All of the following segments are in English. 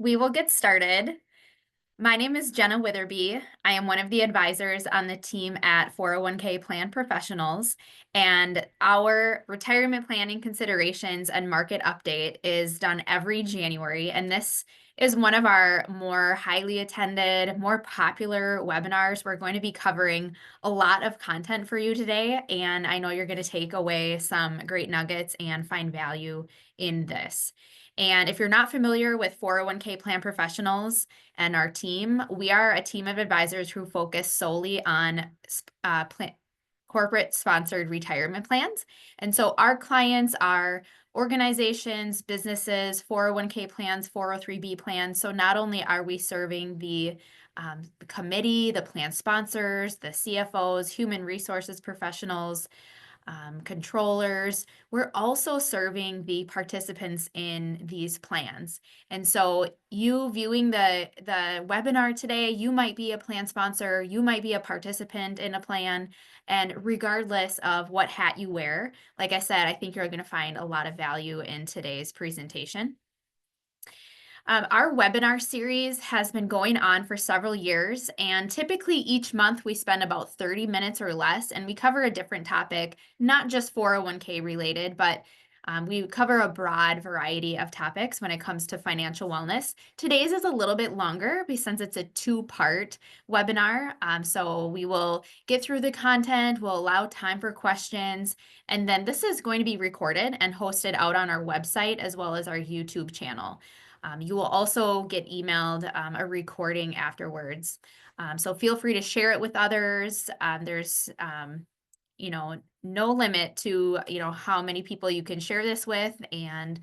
We will get started. My name is Jenna Witherbee. I am one of the advisors on the team at 401k Plan Professionals, and our retirement planning considerations and market update is done every January. And this is one of our more highly attended, more popular webinars. We're going to be covering a lot of content for you today, and I know you're going to take away some great nuggets and find value in this. And if you're not familiar with 401k Plan Professionals and our team, we are a team of advisors who focus solely on corporate sponsored retirement plans. And so our clients are organizations, businesses, 401k plans, 403b plans. So not only are we serving the committee, the plan sponsors, the CFOs, human resources professionals, controllers, we're also serving the participants in these plans. And so you viewing the webinar today, you might be a plan sponsor, you might be a participant in a plan, and regardless of what hat you wear, like I said, I think you're going to find a lot of value in today's presentation. Our webinar series has been going on for several years, and typically each month we spend about 30 minutes or less, and we cover a different topic, not just 401k related, but we cover a broad variety of topics when it comes to financial wellness. Today's is a little bit longer since it's a two-part webinar. So we will get through the content, we'll allow time for questions, and then this is going to be recorded and hosted out on our website as well as our YouTube channel. You will also get emailed a recording afterwards. So feel free to share it with others. There's no limit to, how many people you can share this with. And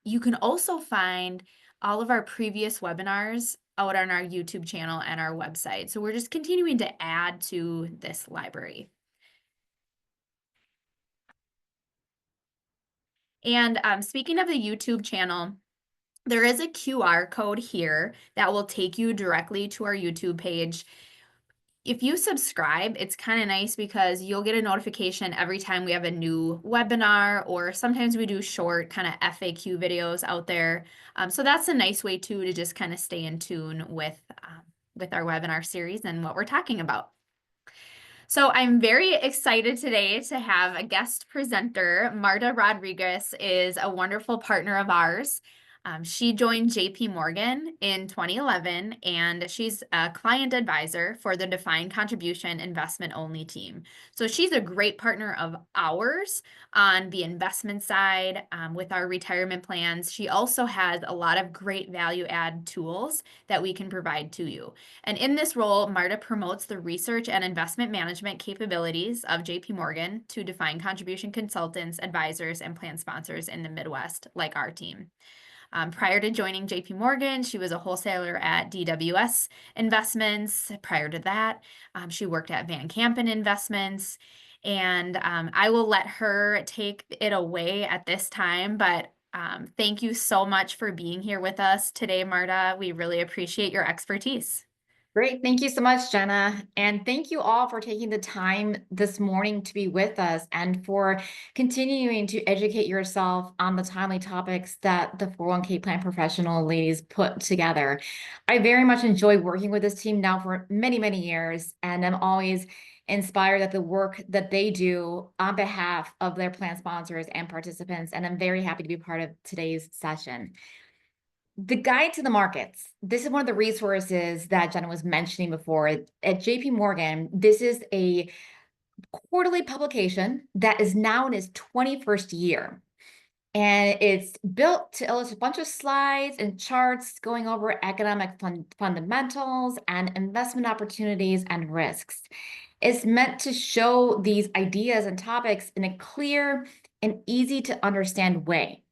you can also find all of our previous webinars out on our YouTube channel and our website. So we're just continuing to add to this library. And speaking of the YouTube channel, there is a QR code here that will take you directly to our YouTube page. If you subscribe, it's kind of nice because you'll get a notification every time we have a new webinar, or sometimes we do short kind of FAQ videos out there. So that's a nice way too to just kind of stay in tune with our webinar series and what we're talking about. So I'm very excited today to have a guest presenter. Marta Rodriguez is a wonderful partner of ours. She joined JP Morgan in 2011, and she's a client advisor for the defined contribution investment only team. So she's a great partner of ours on the investment side with our retirement plans. She also has a lot of great value add tools that we can provide to you. And in this role, Marta promotes the research and investment management capabilities of JP Morgan to defined contribution consultants, advisors, and plan sponsors in the Midwest, like our team. Prior to joining JP Morgan, she was a wholesaler at DWS Investments. Prior to that, she worked at Van Kampen Investments. And I will let her take it away at this time, but thank you so much for being here with us today, Marta. We really appreciate your expertise. Great. Thank you so much, Jenna. And thank you all for taking the time this morning to be with us and for continuing to educate yourself on the timely topics that the 401k plan professional ladies put together. I very much enjoy working with this team now for many, many years, and I'm always inspired at the work that they do on behalf of their plan sponsors and participants. And I'm very happy to be part of today's session. The guide to the markets. This is one of the resources that Jenna was mentioning before. At JP Morgan, this is a quarterly publication that is now in its 21st year. And it's built to illustrate a bunch of slides and charts going over economic fundamentals and investment opportunities and risks. It's meant to show these ideas and topics in a clear and easy to understand way.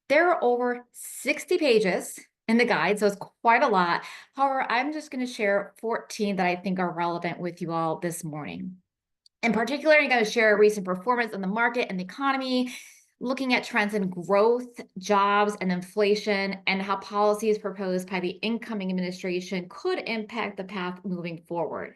There are over 60 pages in the guide, so it's quite a lot. However, I'm just going to share 14 that I think are relevant with you all this morning. In particular, I'm going to share recent performance in the market and the economy, looking at trends in growth, jobs, and inflation, and how policies proposed by the incoming administration could impact the path moving forward.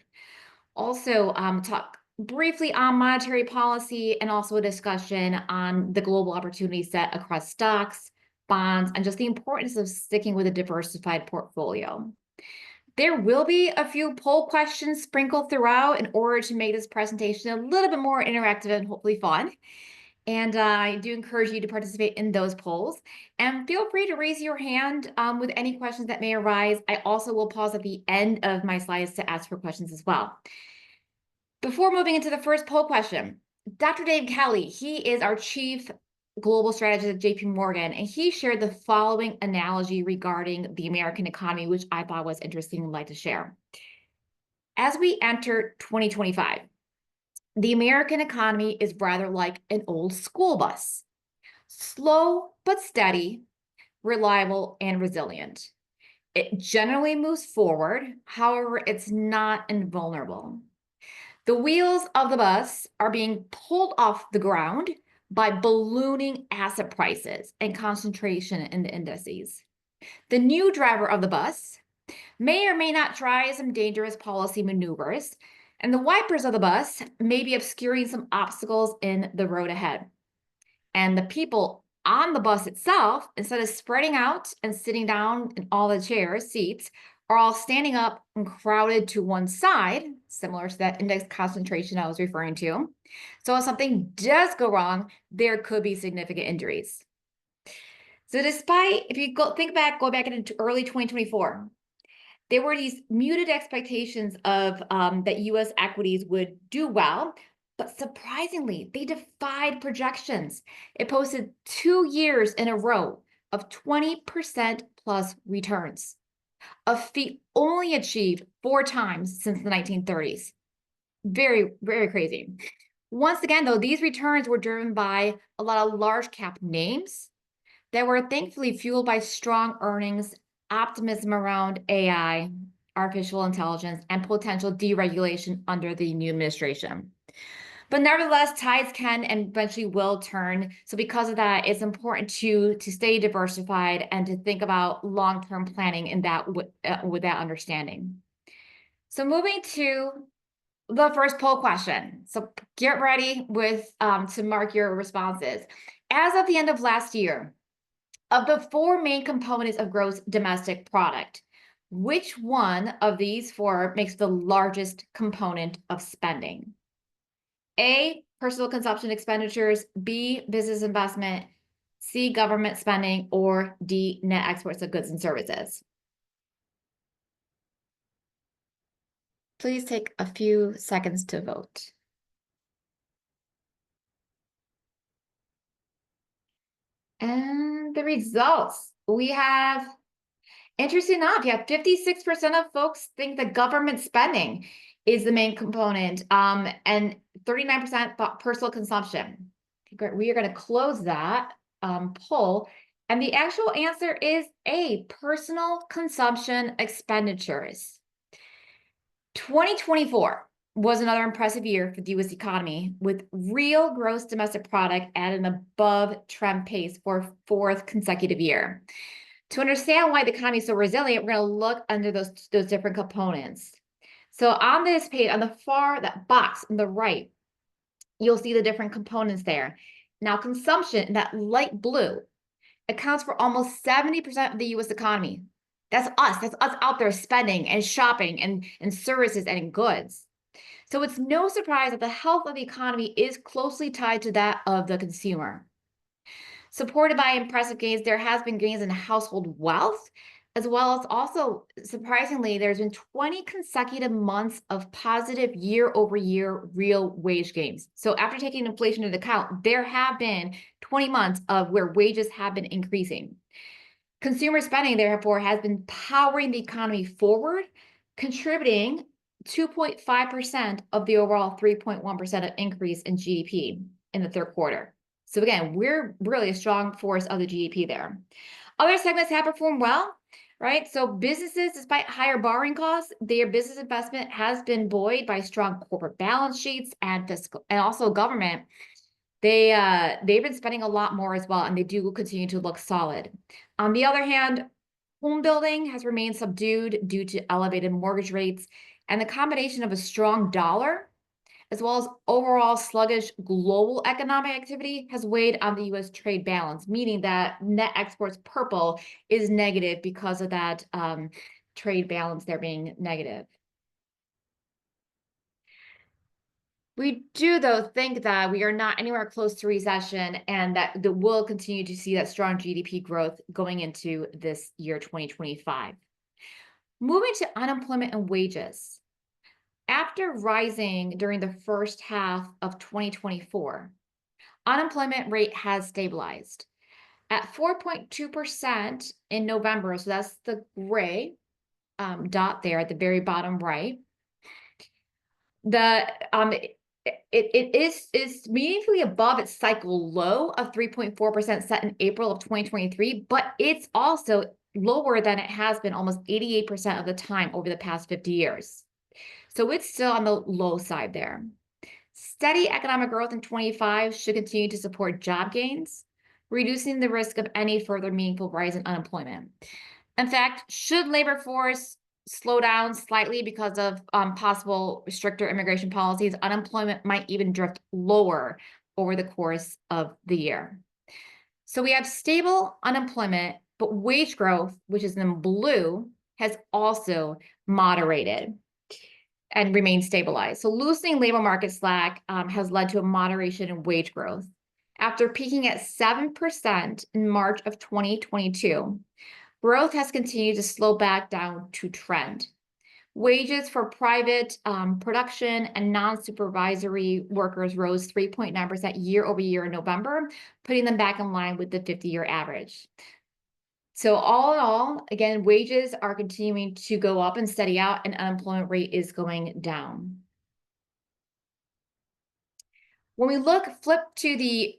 Also, talk briefly on monetary policy and also a discussion on the global opportunity set across stocks, bonds, and just the importance of sticking with a diversified portfolio. There will be a few poll questions sprinkled throughout in order to make this presentation a little bit more interactive and hopefully fun. And I do encourage you to participate in those polls. And feel free to raise your hand with any questions that may arise. I also will pause at the end of my slides to ask for questions as well. Before moving into the first poll question, Dr. Dave Kelly, he is our Chief Global Strategist at JP Morgan, and he shared the following analogy regarding the American economy, which I thought was interesting and I'd like to share. As we enter 2025, the American economy is rather like an old school bus, slow but steady, reliable and resilient. It generally moves forward, however, it's not invulnerable. The wheels of the bus are being pulled off the ground by ballooning asset prices and concentration in the indices. The new driver of the bus may or may not try some dangerous policy maneuvers, and the wipers of the bus may be obscuring some obstacles in the road ahead. And the people on the bus itself, instead of spreading out and sitting down in all the chairs, seats, are all standing up and crowded to one side, similar to that index concentration I was referring to. So if something does go wrong, there could be significant injuries. So despite, if you go back into early 2024, there were these muted expectations of that U.S. equities would do well, but surprisingly, they defied projections. It posted 2 years in a row of 20% plus returns, a feat only achieved 4 times since the 1930s. Very, very crazy. Once again, though, these returns were driven by a lot of large cap names that were thankfully fueled by strong earnings, optimism around AI, artificial intelligence, and potential deregulation under the new administration. But nevertheless, tides can and eventually will turn. So because of that, it's important to stay diversified and to think about long-term planning in that with that understanding. So moving to the first poll question. So get ready with to mark your responses. As of the end of last year, of the 4 main components of gross domestic product, which one of these 4 makes the largest component of spending? A, personal consumption expenditures, B, business investment, C, government spending, or D, net exports of goods and services. Please take a few seconds to vote. And the results, we have, interesting enough, 56% of folks think that government spending is the main component, and 39% thought personal consumption. We are going to close that poll, and the actual answer is A, personal consumption expenditures. 2024 was another impressive year for the U.S. economy, with real gross domestic product at an above trend pace for a 4th consecutive year. To understand why the economy is so resilient, we're going to look under those different components. So on this page, on the far, that box on the right, you'll see the different components there. Now, consumption in that light blue accounts for almost 70% of the U.S. economy. That's us. That's us out there spending and shopping and services and in goods. So it's no surprise that the health of the economy is closely tied to that of the consumer. Supported by impressive gains, there has been gains in household wealth, as well as also, surprisingly, there's been 20 consecutive months of positive year-over-year real wage gains. So after taking inflation into account, there have been 20 months of where wages have been increasing. Consumer spending, therefore, has been powering the economy forward, contributing 2.5% of the overall 3.1% increase in GDP in the 3rd quarter. So again, we're really a strong force of the GDP there. Other segments have performed well, right? So businesses, despite higher borrowing costs, their business investment has been buoyed by strong corporate balance sheets and fiscal, and also government. They've been spending a lot more as well, and they do continue to look solid. On the other hand, home building has remained subdued due to elevated mortgage rates, and the combination of a strong dollar as well as overall sluggish global economic activity has weighed on the U.S. trade balance, meaning that net exports purple is negative because of that trade balance there being negative. We do, though, think that we are not anywhere close to recession and that we'll continue to see that strong GDP growth going into this year, 2025. Moving to unemployment and wages. After rising during the first half of 2024, unemployment rate has stabilized at 4.2% in November. So that's the gray dot there at the very bottom right. It is meaningfully above its cycle low of 3.4% set in April of 2023, but it's also lower than it has been almost 88% of the time over the past 50 years. So it's still on the low side there. Steady economic growth in 25 should continue to support job gains, reducing the risk of any further meaningful rise in unemployment. In fact, should labor force slow down slightly because of possible stricter immigration policies, unemployment might even drift lower over the course of the year. So we have stable unemployment, but wage growth, which is in blue, has also moderated and remained stabilized. So loosening labor market slack has led to a moderation in wage growth. After peaking at 7% in March of 2022, growth has continued to slow back down to trend. Wages for private production and non-supervisory workers rose 3.9% year over year in November, putting them back in line with the 50-year average. So all in all, again, wages are continuing to go up and steady out, and unemployment rate is going down. When we flip to the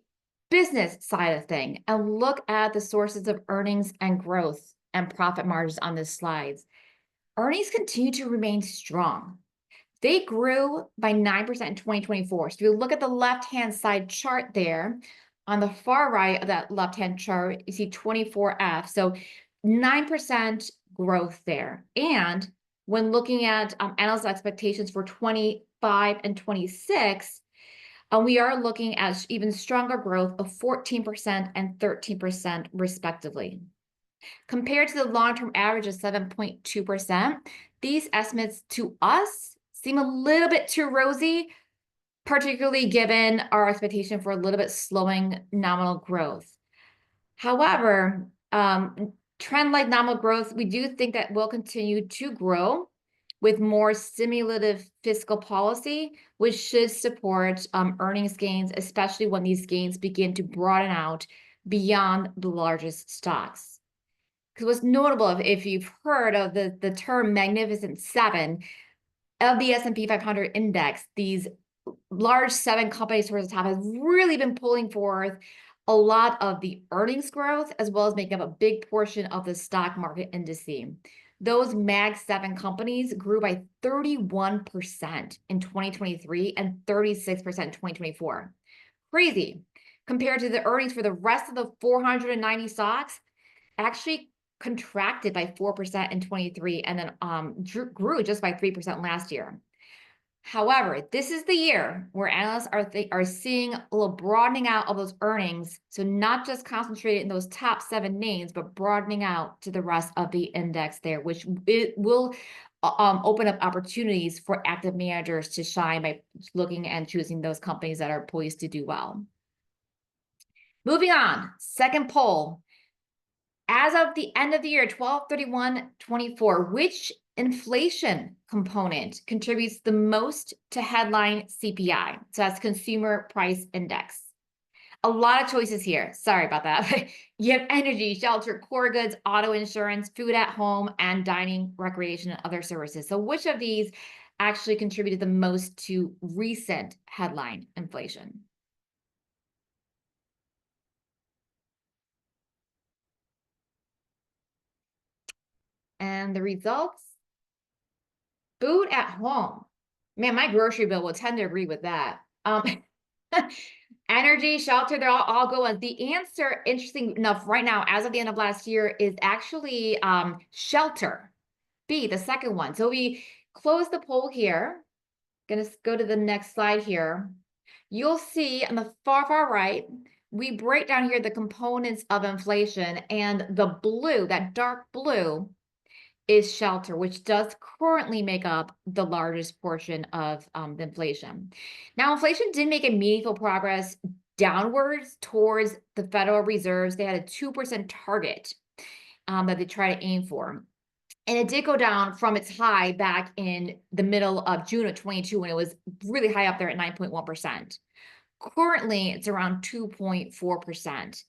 business side of thing and look at the sources of earnings and growth and profit margins on this slide, earnings continue to remain strong. They grew by 9% in 2024. So if you look at the left-hand side chart there, on the far right of that left-hand chart, you see 24F. So 9% growth there. And when looking at analyst expectations for 25 and 26, we are looking at even stronger growth of 14% and 13% respectively. Compared to the long-term average of 7.2%, these estimates to us seem a little bit too rosy, particularly given our expectation for a little bit slowing nominal growth. However, trend like nominal growth, we do think that will continue to grow with more stimulative fiscal policy, which should support earnings gains, especially when these gains begin to broaden out beyond the largest stocks. Because what's notable, if you've heard of the term Magnificent Seven, of the S&P 500 index, these large 7 companies towards the top have really been pulling forth a lot of the earnings growth, as well as making up a big portion of the stock market indices. Those Mag 7 companies grew by 31% in 2023 and 36% in 2024. Crazy. Compared to the earnings for the rest of the 490 stocks, actually contracted by 4% in 23 and then grew just by 3% last year. However, this is the year where analysts are seeing a little broadening out of those earnings. So not just concentrated in those top 7 names, but broadening out to the rest of the index there, which it will open up opportunities for active managers to shine by looking and choosing those companies that are poised to do well. Moving on, second poll. As of the end of the year, 12/31/24, which inflation component contributes the most to headline CPI? So that's Consumer Price Index. A lot of choices here. Sorry about that. You have energy, shelter, core goods, auto insurance, food at home, and dining, recreation, and other services. So which of these actually contributed the most to recent headline inflation? And the results? Food at home. Man, my grocery bill will tend to agree with that. Energy, shelter, they're all going. The answer, interesting enough, right now, as of the end of last year, is actually shelter. B, the second one. So we close the poll here. Gonna go to the next slide here. You'll see on the far right, we break down here the components of inflation, and the blue, that dark blue, is shelter, which does currently make up the largest portion of the inflation. Now, inflation did make a meaningful progress downwards towards the Federal Reserves. They had a 2% target that they try to aim for. And it did go down from its high back in the middle of June of 22 when it was really high up there at 9.1%. Currently, it's around 2.4%.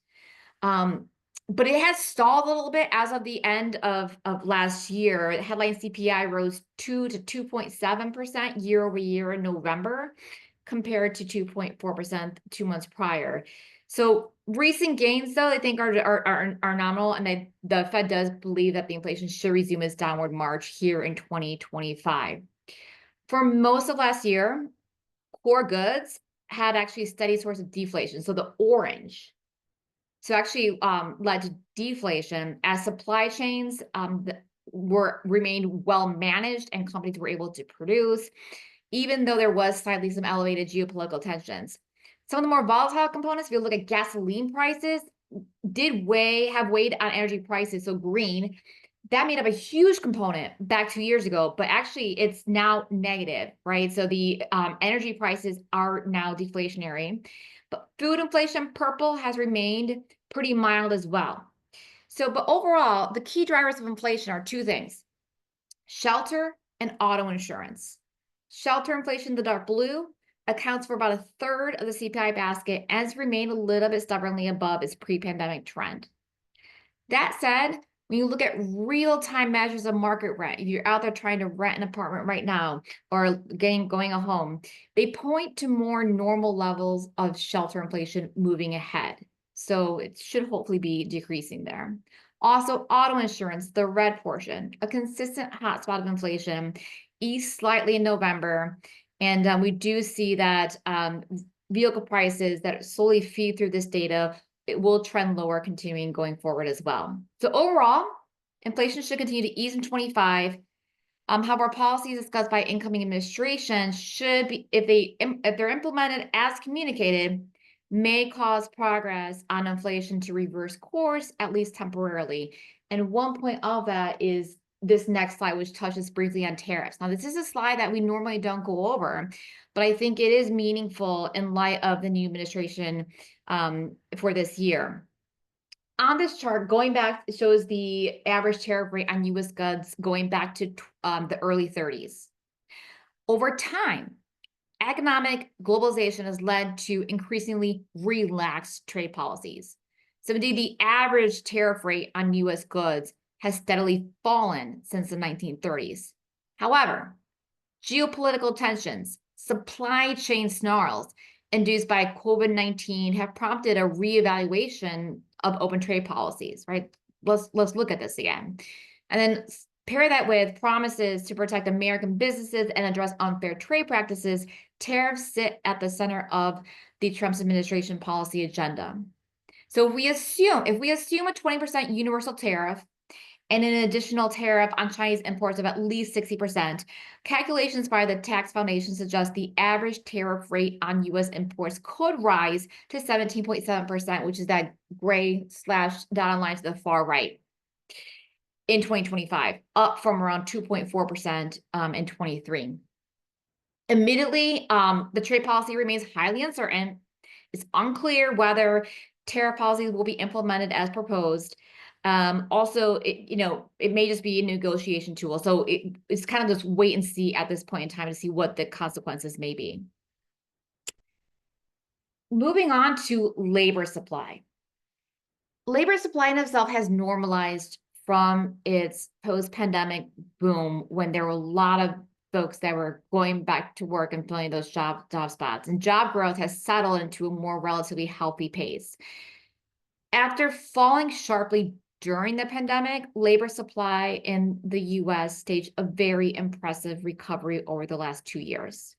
But it has stalled a little bit as of the end of last year. Headline CPI rose 2 to 2.7% year over year in November, compared to 2.4% 2 months prior. So recent gains, though, I think are nominal, and the Fed does believe that the inflation should resume its downward march here in 2025. For most of last year, core goods had actually a steady source of deflation. So the orange, so actually led to deflation as supply chains remained well managed and companies were able to produce, even though there was slightly some elevated geopolitical tensions. Some of the more volatile components, if you look at gasoline prices, have weighed on energy prices. So green, that made up a huge component back 2 years ago, but actually it's now negative, right? So the energy prices are now deflationary, but food inflation, purple, has remained pretty mild as well. So, but overall, the key drivers of inflation are two things: shelter and auto insurance. Shelter inflation, the dark blue, accounts for about a third of the CPI basket and has remained a little bit stubbornly above its pre-pandemic trend. That said, when you look at real-time measures of market rent, if you're out there trying to rent an apartment right now or going a home, they point to more normal levels of shelter inflation moving ahead. So it should hopefully be decreasing there. Also, auto insurance, the red portion, a consistent hotspot of inflation, eased slightly in November. And we do see that vehicle prices that solely feed through this data, it will trend lower continuing going forward as well. So overall, inflation should continue to ease in 25. However, policies discussed by incoming administration should be, if they're implemented as communicated, may cause progress on inflation to reverse course, at least temporarily. And one point of that is this next slide, which touches briefly on tariffs. Now, this is a slide that we normally don't go over, but I think it is meaningful in light of the new administration for this year. On this chart, going back, it shows the average tariff rate on U.S. goods going back to the early 30s. Over time, economic globalization has led to increasingly relaxed trade policies. So indeed, the average tariff rate on U.S. goods has steadily fallen since the 1930s. However, geopolitical tensions, supply chain snarls induced by COVID-19 have prompted a reevaluation of open trade policies, right? Let's look at this again. And then pair that with promises to protect American businesses and address unfair trade practices. Tariffs sit at the center of the Trump administration policy agenda. So if we assume a 20% universal tariff and an additional tariff on Chinese imports of at least 60%, calculations by the Tax Foundation suggest the average tariff rate on U.S. imports could rise to 17.7%, which is that gray slash dotted line to the far right, in 2025, up from around 2.4% in 23. Admittedly, the trade policy remains highly uncertain. It's unclear whether tariff policies will be implemented as proposed. Also, it may just be a negotiation tool. So it's kind of just wait and see at this point in time to see what the consequences may be. Moving on to labor supply. Labor supply in itself has normalized from its post-pandemic boom when there were a lot of folks that were going back to work and filling those job spots. And job growth has settled into a more relatively healthy pace. After falling sharply during the pandemic, labor supply in the US staged a very impressive recovery over the last 2 years,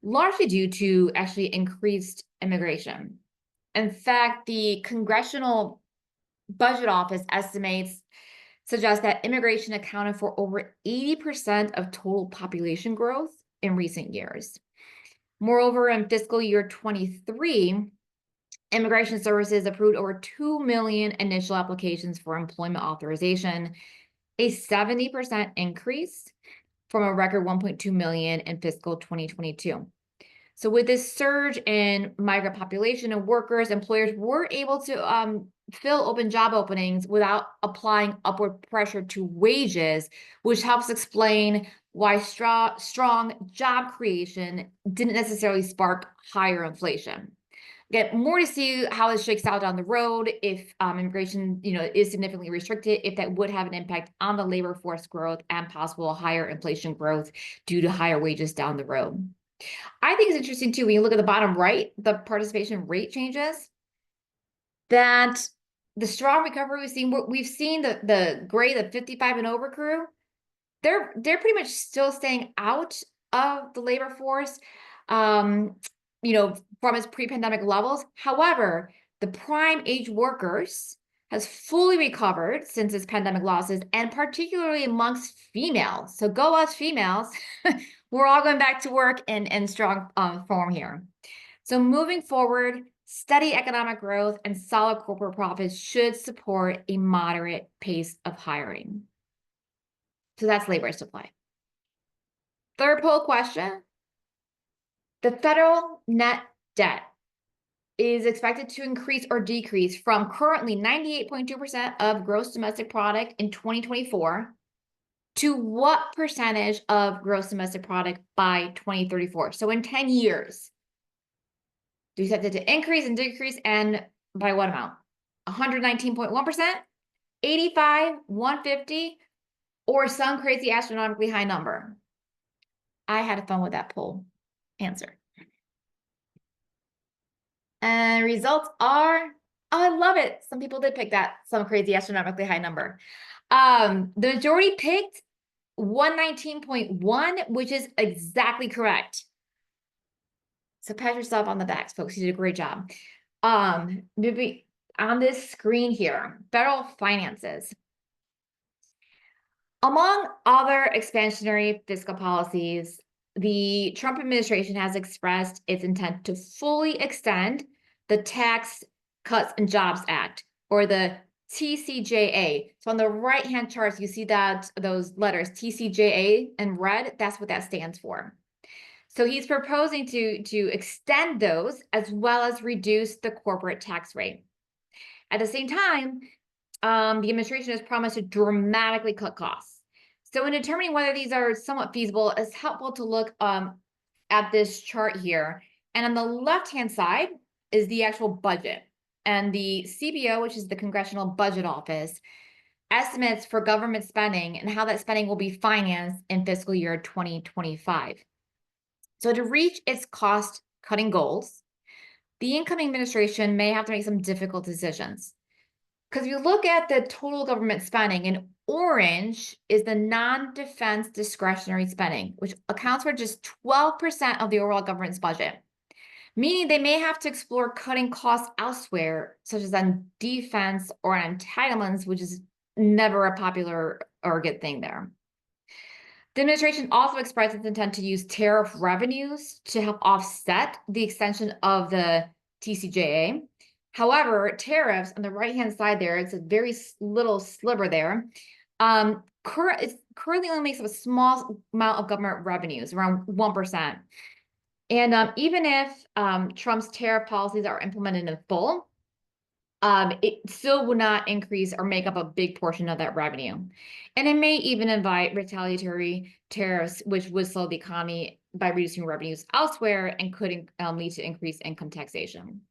largely due to actually increased immigration. In fact, the Congressional Budget Office estimates suggest that immigration accounted for over 80% of total population growth in recent years. Moreover, in fiscal year 23, Immigration Services approved over 2 million initial applications for employment authorization, a 70% increase from a record 1.2 million in fiscal 2022. So with this surge in migrant population and workers, employers were able to fill open job openings without applying upward pressure to wages, which helps explain why strong job creation didn't necessarily spark higher inflation. Get more to see how this shakes out down the road. If immigration, is significantly restricted, if that would have an impact on the labor force growth and possible higher inflation growth due to higher wages down the road. I think it's interesting too, when you look at the bottom right, the participation rate changes, that the strong recovery we've seen the gray, the 55 and over crew, they're pretty much still staying out of the labor force, from its pre-pandemic levels. However, the prime age workers has fully recovered since its pandemic losses, and particularly amongst females. So go us females. We're all going back to work in strong form here. So moving forward, steady economic growth and solid corporate profits should support a moderate pace of hiring. So that's labor supply. Third poll question. The federal net debt is expected to increase or decrease from currently 98.2% of gross domestic product in 2024 to what percentage of gross domestic product by 2034? So in 10 years, do you expect it to increase and decrease, and by what amount? 119.1%, 85, 150, or some crazy astronomically high number? I had fun with that poll answer. And results are, oh, I love it. Some people did pick that, some crazy astronomically high number. The majority picked 119.1, which is exactly correct. So pat yourself on the back, folks. You did a great job. Maybe on this screen here, federal finances. Among other expansionary fiscal policies, the Trump administration has expressed its intent to fully extend the Tax Cuts and Jobs Act, or the TCJA. So on the right-hand charts, you see that those letters, TCJA in red, that's what that stands for. So he's proposing to extend those as well as reduce the corporate tax rate. At the same time, the administration has promised to dramatically cut costs. So in determining whether these are somewhat feasible, it's helpful to look at this chart here. And on the left-hand side is the actual budget. And the CBO, which is the Congressional Budget Office, estimates for government spending and how that spending will be financed in fiscal year 2025. So to reach its cost-cutting goals, the incoming administration may have to make some difficult decisions. Because if you look at the total government spending, in orange is the non-defense discretionary spending, which accounts for just 12% of the overall government's budget, meaning they may have to explore cutting costs elsewhere, such as on defense or on entitlements, which is never a popular or good thing there. The administration also expressed its intent to use tariff revenues to help offset the extension of the TCJA. However, tariffs on the right-hand side there, it's a very little sliver there. It currently only makes up a small amount of government revenues, around 1%. And even if Trump's tariff policies are implemented in full, it still would not increase or make up a big portion of that revenue. And it may even invite retaliatory tariffs, which would slow the economy by reducing revenues elsewhere and could lead to increased income taxation.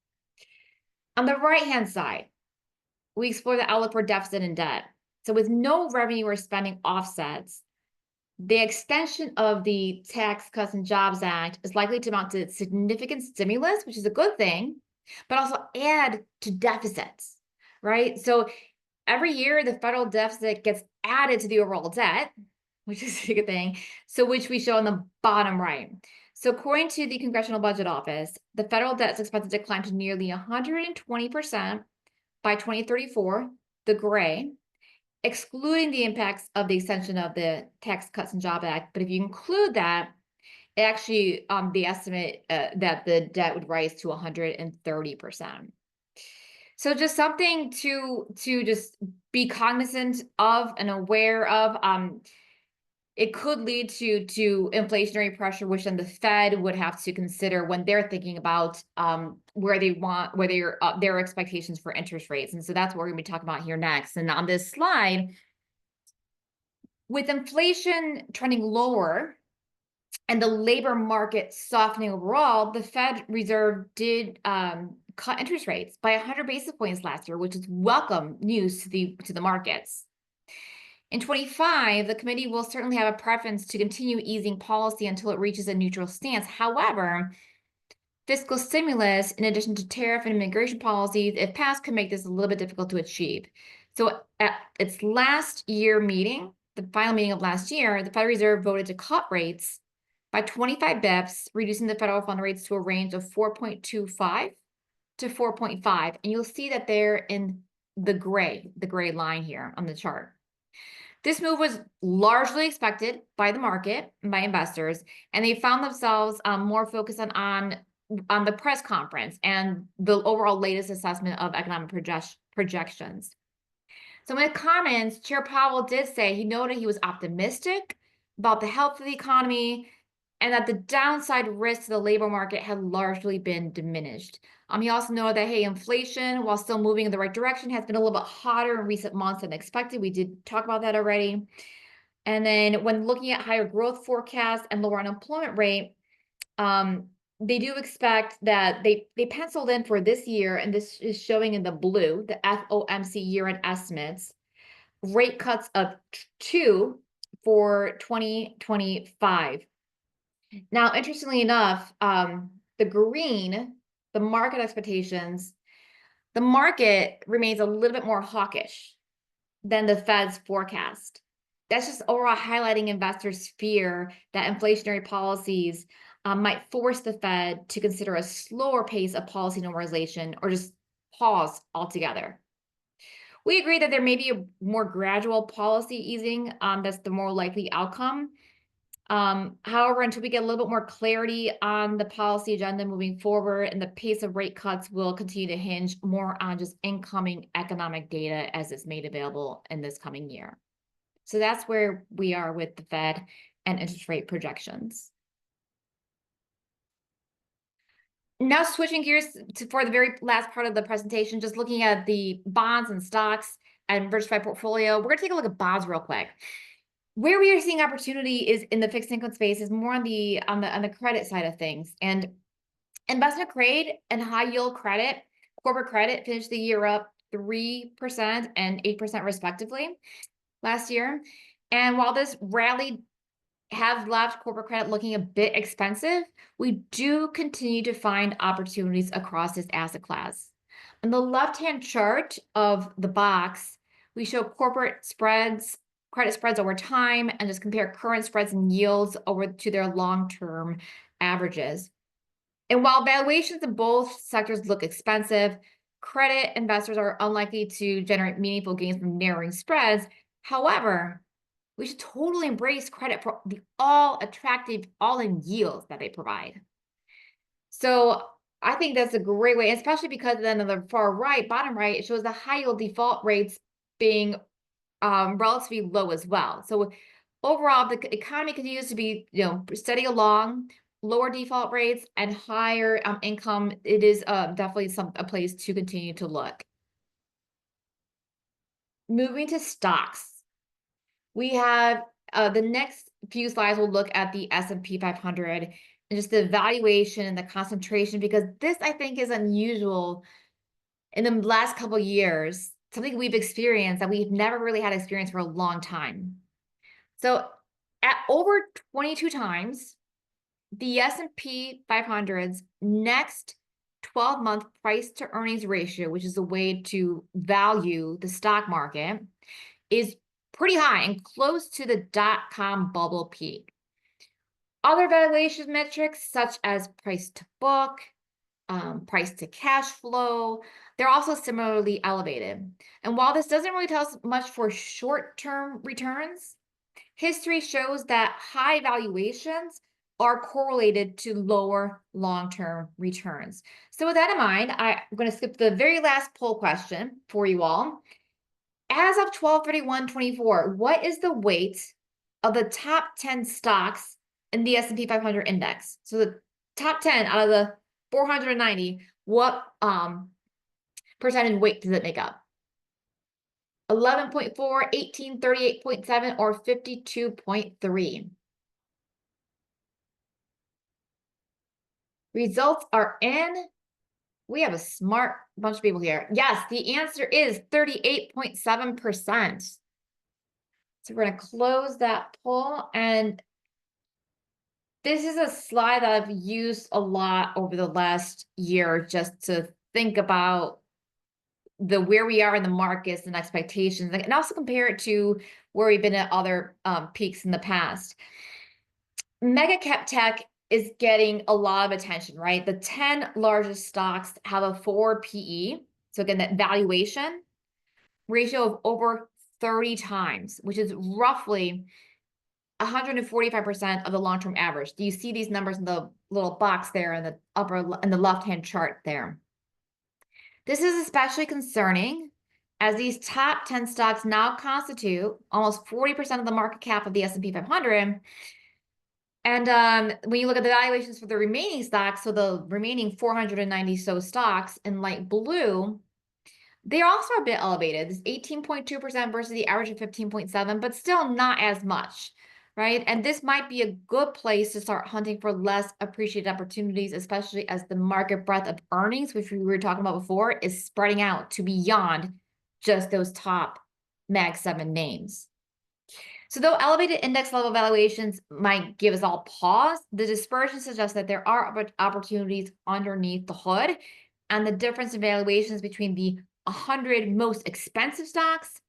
On the right-hand side, we explore the outlook for deficit and debt. So with no revenue or spending offsets, the extension of the Tax Cuts and Jobs Act is likely to amount to significant stimulus, which is a good thing, but also add to deficits, right? So every year, the federal deficit gets added to the overall debt, which is a good thing, so which we show on the bottom right. So according to the Congressional Budget Office, the federal debt is expected to climb to nearly 120% by 2034, the gray, excluding the impacts of the extension of the Tax Cuts and Jobs Act. But if you include that, Actually, the estimate that the debt would rise to 130%. So just something to just be cognizant of and aware of. It could lead to inflationary pressure, which then the Fed would have to consider when they're thinking about where their expectations for interest rates. And so that's what we're going to be talking about here next. And on this slide, with inflation trending lower and the labor market softening overall, the Fed Reserve did cut interest rates by 100 basis points last year, which is welcome news to the markets. In 25, the committee will certainly have a preference to continue easing policy until it reaches a neutral stance. However, fiscal stimulus, in addition to tariff and immigration policies, if passed, could make this a little bit difficult to achieve. So at its last year meeting, the final meeting of last year, the Federal Reserve voted to cut rates by 25 bips, reducing the federal fund rates to a range of 4.25 to 4.5. And you'll see that they're in the gray line here on the chart. This move was largely expected by the market, by investors, and they found themselves more focused on the press conference and the overall latest assessment of economic projections. So in his comments, Chair Powell did say he noted he was optimistic about the health of the economy and that the downside risk to the labor market had largely been diminished. He also noted that, hey, inflation, while still moving in the right direction, has been a little bit hotter in recent months than expected. We did talk about that already. And then when looking at higher growth forecasts and lower unemployment rate, they do expect that they penciled in for this year, and this is showing in the blue, the FOMC year-end estimates, rate cuts of 2 for 2025. Now, interestingly enough, the green, the market expectations, the market remains a little bit more hawkish than the Fed's forecast. That's just overall highlighting investors' fear that inflationary policies might force the Fed to consider a slower pace of policy normalization or just pause altogether. We agree that there may be a more gradual policy easing that's the more likely outcome. However, until we get a little bit more clarity on the policy agenda moving forward, and the pace of rate cuts will continue to hinge more on just incoming economic data as it's made available in this coming year. So that's where we are with the Fed and interest rate projections. Now switching gears for the very last part of the presentation, just looking at the bonds and stocks and diversified portfolio. We're going to take a look at bonds real quick. Where we are seeing opportunity is in the fixed income space, is more on the credit side of things. And investment grade and high yield credit, corporate credit finished the year up 3% and 8% respectively last year. And while this rally has left corporate credit looking a bit expensive, we do continue to find opportunities across this asset class. On the left-hand chart of the box, we show corporate spreads, credit spreads over time, and just compare current spreads and yields over to their long-term averages. And while valuations in both sectors look expensive, credit investors are unlikely to generate meaningful gains from narrowing spreads. However, we should totally embrace credit for the attractive all-in yields that they provide. So I think that's a great way, especially because then on the far right, bottom right, it shows the high yield default rates being relatively low as well. So overall, the economy continues to be, steady along, lower default rates and higher income. It is definitely a place to continue to look. Moving to stocks. We have the next few slides will look at the S&P 500 and just the valuation and the concentration, because this, I think, is unusual in the last couple of years, something we've experienced that we've never really had experience for a long time. So at over 22 times, the S&P 500's next 12-month price to earnings ratio, which is a way to value the stock market, is pretty high and close to the dot-com bubble peak. Other valuation metrics, such as price to book, price to cash flow, they're also similarly elevated. And while this doesn't really tell us much for short-term returns, history shows that high valuations are correlated to lower long-term returns. So with that in mind, I'm going to skip the very last poll question for you all. As of 12/31/24, what is the weight of the top 10 stocks in the S&P 500 index? So the top 10 out of the 490, what percentage weight does it make up? 11.4, 18, 38.7, or 52.3? Results are in. We have a smart bunch of people here. Yes, the answer is 38.7%. So we're going to close that poll. And this is a slide that I've used a lot over the last year just to think about where we are in the markets and expectations, and also compare it to where we've been at other peaks in the past. Mega cap tech is getting a lot of attention, right? The 10 largest stocks have a 4 PE. So again, that valuation ratio of over 30 times, which is roughly 145% of the long-term average. Do you see these numbers in the little box there in the left-hand chart there? This is especially concerning as these top 10 stocks now constitute almost 40% of the market cap of the S&P 500. And when you look at the valuations for the remaining stocks, so the remaining 490 so stocks in light blue, they're also a bit elevated. This 18.2% versus the average of 15.7, but still not as much, right? And this might be a good place to start hunting for less appreciated opportunities, especially as the market breadth of earnings, which we were talking about before, is spreading out to beyond just those top Mag 7 names. So though elevated index level valuations might give us all pause, the dispersion suggests that there are opportunities underneath the hood, and the difference in valuations between the 100 most expensive stocks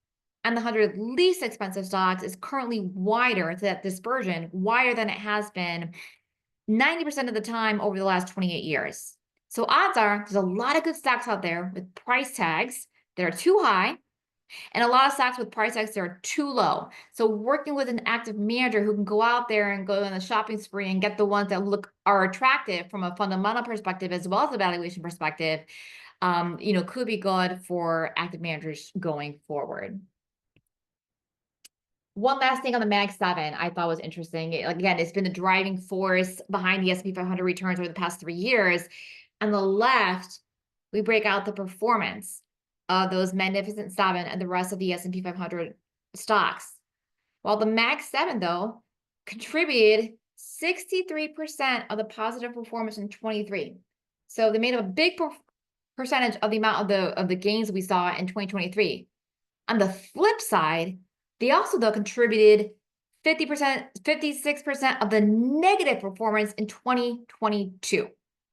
and the 100 least expensive stocks is currently wider, to that dispersion, wider than it has been 90% of the time over the last 28 years. So odds are there's a lot of good stocks out there with price tags that are too high, and a lot of stocks with price tags that are too low. So working with an active manager who can go out there and go on a shopping spree and get the ones that are attractive from a fundamental perspective as well as a valuation perspective, could be good for active managers going forward. One last thing on the Mag 7 I thought was interesting. Again, it's been the driving force behind the S&P 500 returns over the past 3 years. On the left, we break out the performance of those Magnificent 7 and the rest of the S&P 500 stocks. While the Mag 7, though, contributed 63% of the positive performance in 23. So they made up a big percentage of the amount of the gains we saw in 2023. On the flip side, they also, though, contributed 50%, 56% of the negative performance in 2022,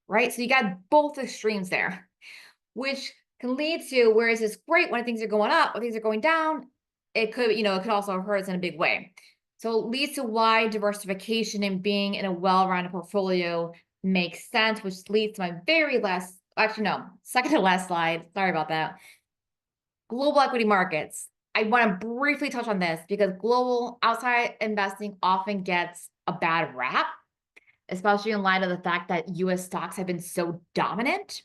right? So you got both extremes there, which can lead to, whereas it's great when things are going up, when things are going down, it could also hurt us in a big way. So it leads to why diversification and being in a well-rounded portfolio makes sense, which leads to my very last, actually no, second to last slide. Sorry about that. Global equity markets. I want to briefly touch on this because global outside investing often gets a bad rap, especially in light of the fact that US stocks have been so dominant.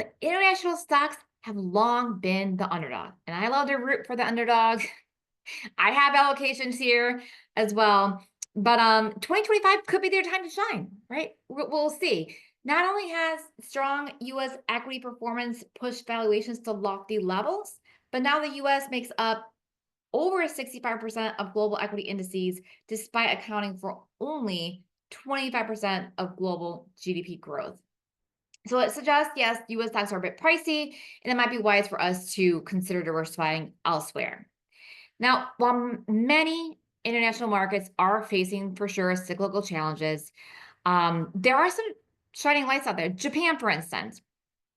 The international stocks have long been the underdog, and I love to root for the underdog. I have allocations here as well, but 2025 could be their time to shine, right? We'll see. Not only has strong US equity performance pushed valuations to lofty levels, but now the US makes up over 65% of global equity indices, despite accounting for only 25% of global GDP growth. So it suggests, yes, US stocks are a bit pricey, and it might be wise for us to consider diversifying elsewhere. Now, while many international markets are facing, for sure, cyclical challenges, there are some shining lights out there. Japan, for instance,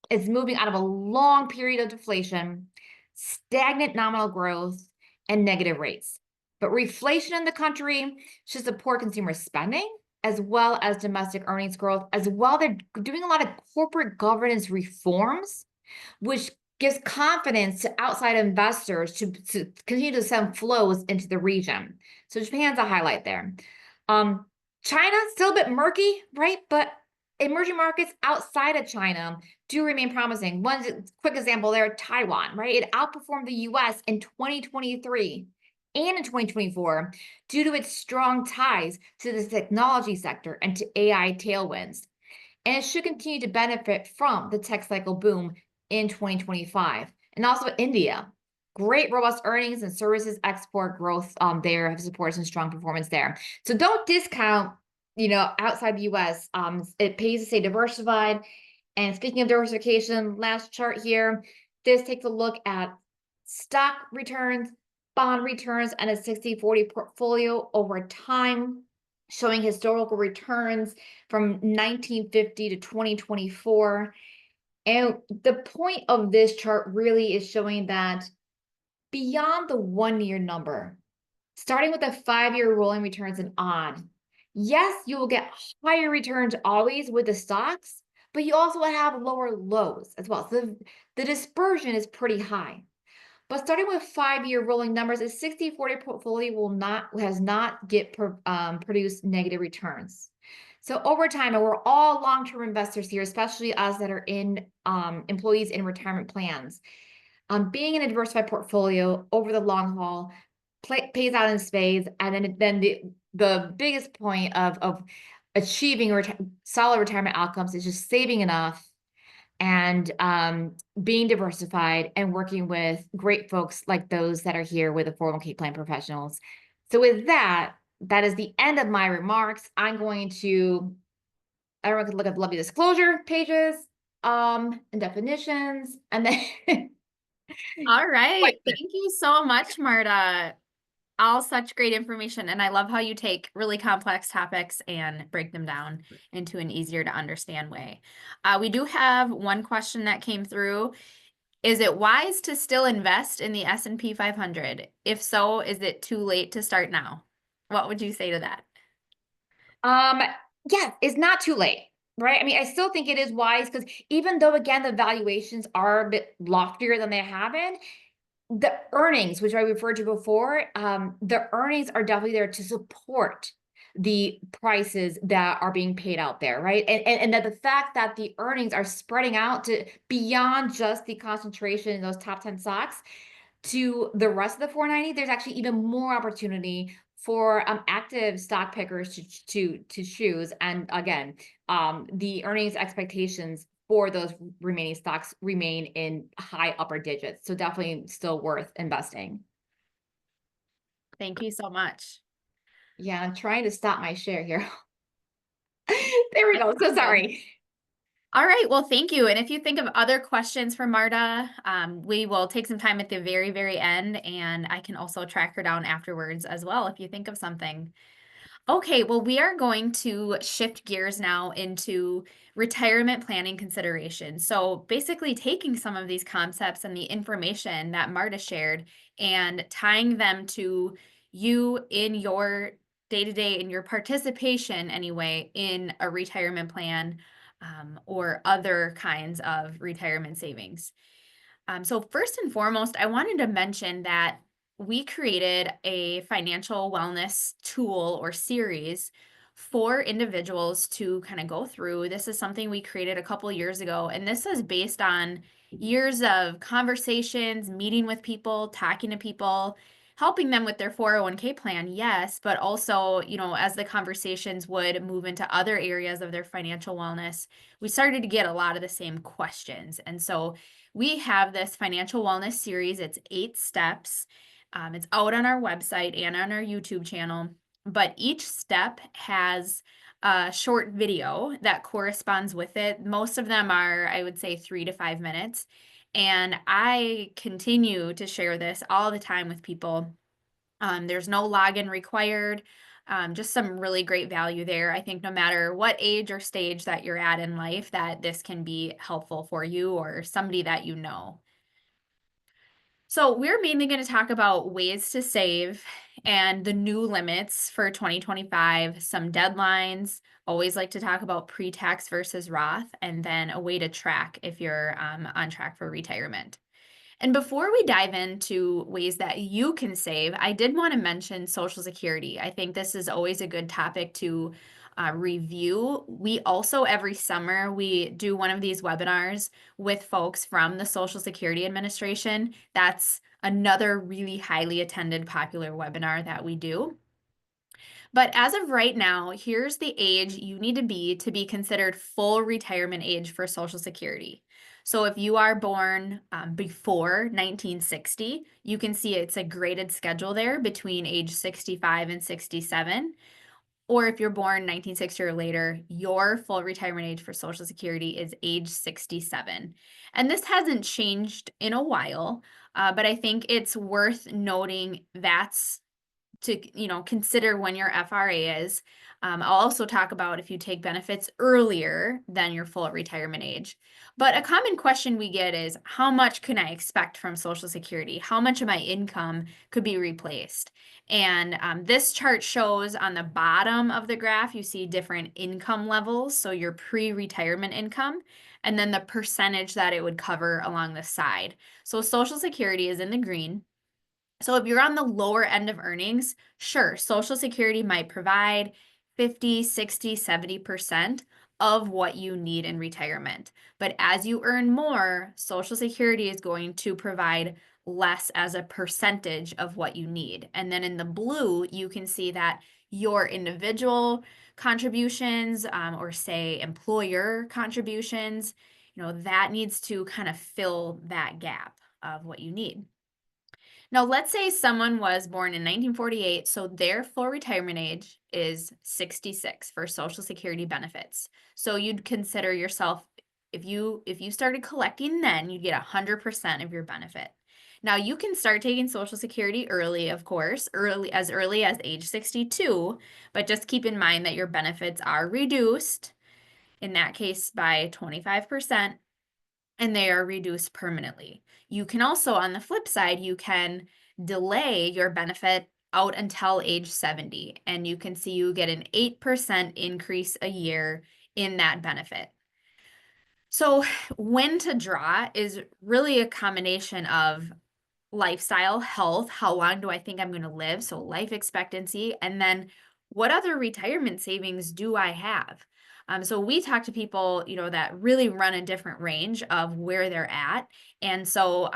is moving out of a long period of deflation, stagnant nominal growth, and negative rates. But reflation in the country should support consumer spending, as well as domestic earnings growth. As well, they're doing a lot of corporate governance reforms, which gives confidence to outside investors to continue to send flows into the region. So Japan's a highlight there. China's still a bit murky, right? But emerging markets outside of China do remain promising. One quick example there, Taiwan, right? It outperformed the US in 2023 and in 2024 due to its strong ties to the technology sector and to AI tailwinds. And it should continue to benefit from the tech cycle boom in 2025. And also India, great robust earnings and services export growth there have supported some strong performance there. So don't discount, outside the US. It pays to stay diversified. And speaking of diversification, last chart here, this takes a look at stock returns, bond returns, and a 60/40 portfolio over time, showing historical returns from 1950 to 2024. And the point of this chart really is showing that beyond the 1 year number, starting with the 5 year rolling returns and on, yes, you will get higher returns always with the stocks, but you also have lower lows as well. So the dispersion is pretty high. But starting with 5 year rolling numbers, a 60/40 portfolio has not produced negative returns. So over time, and we're all long-term investors here, especially us that are in employees in retirement plans. Being in a diversified portfolio over the long haul pays out in spades, and then the biggest point of achieving solid retirement outcomes is just saving enough and being diversified and working with great folks like those that are here with the 401k plan professionals. So with that, that is the end of my remarks. Everyone can look at the lovely disclosure pages and definitions, and then All right. like Thank you so much, Marta. All such great information. And I love how you take really complex topics and break them down into an easier to understand way. We do have one question that came through. Is it wise to still invest in the S&P 500? If so, is it too late to start now? What would you say to that? Um, yeah, it's not too late, right? I mean, I still think it is wise because even though, again, the valuations are a bit loftier than they have been, the earnings, which I referred to before, the earnings are definitely there to support the prices that are being paid out there, right? And that the fact that the earnings are spreading out to beyond just the concentration in those top 10 stocks to the rest of the 490, there's actually even more opportunity for active stock pickers to choose. And again, the earnings expectations for those remaining stocks remain in high upper digits. So definitely still worth investing. Thank you so much. Yeah, I'm trying to stop my share here. There we go. So sorry. All right. Well, thank you. And if you think of other questions for Marta, we will take some time at the very, very end, and I can also track her down afterwards as well if you think of something. Okay, well, we are going to shift gears now into retirement planning considerations. So basically taking some of these concepts and the information that Marta shared and tying them to you in your day-to-day, in your participation anyway, in a retirement plan or other kinds of retirement savings. So first and foremost, I wanted to mention that we created a financial wellness tool or series for individuals to kind of go through. This is something we created a couple years ago, and this is based on years of conversations, meeting with people, talking to people, helping them with their 401k plan, yes, but also, as the conversations would move into other areas of their financial wellness, we started to get a lot of the same questions. And so we have this financial wellness series. It's 8 steps. It's out on our website and on our YouTube channel, but each step has a short video that corresponds with it. Most of them are, I would say, 3 to 5 minutes. And I continue to share this all the time with people. There's no login required. Just some really great value there. I think no matter what age or stage that you're at in life, that this can be helpful for you or somebody that you know. So we're mainly going to talk about ways to save and the new limits for 2025, some deadlines. Always like to talk about pre-tax versus Roth, and then a way to track if you're on track for retirement. And before we dive into ways that you can save, I did want to mention Social Security. I think this is always a good topic to review. We also, every summer, we do one of these webinars with folks from the Social Security Administration. That's another really highly attended popular webinar that we do. But as of right now, here's the age you need to be considered full retirement age for Social Security. So if you are born before 1960, you can see it's a graded schedule there between age 65 and 67. Or if you're born 1960 or later, your full retirement age for Social Security is age 67. And this hasn't changed in a while, but I think it's worth noting that's to consider when your FRA is. I'll also talk about if you take benefits earlier than your full retirement age. But a common question we get is, how much can I expect from Social Security? How much of my income could be replaced? And this chart shows on the bottom of the graph, you see different income levels. So your pre-retirement income, and then the percentage that it would cover along the side. So Social Security is in the green. So if you're on the lower end of earnings, sure, Social Security might provide 50, 60, 70% of what you need in retirement. But as you earn more, Social Security is going to provide less as a percentage of what you need. And then in the blue, you can see that your individual contributions, or say employer contributions, that needs to kind of fill that gap of what you need. Now, let's say someone was born in 1948, so their full retirement age is 66 for Social Security benefits. So you'd consider yourself, if you started collecting then, you'd get 100% of your benefit. Now, you can start taking Social Security early, of course, early as age 62, but just keep in mind that your benefits are reduced, in that case by 25%, and they are reduced permanently. You can also, on the flip side, you can delay your benefit out until age 70, and you can see you get an 8% increase a year in that benefit. So when to draw is really a combination of lifestyle, health, how long do I think I'm going to live? So life expectancy, and then what other retirement savings do I have? So we talk to people, that really run a different range of where they're at. And so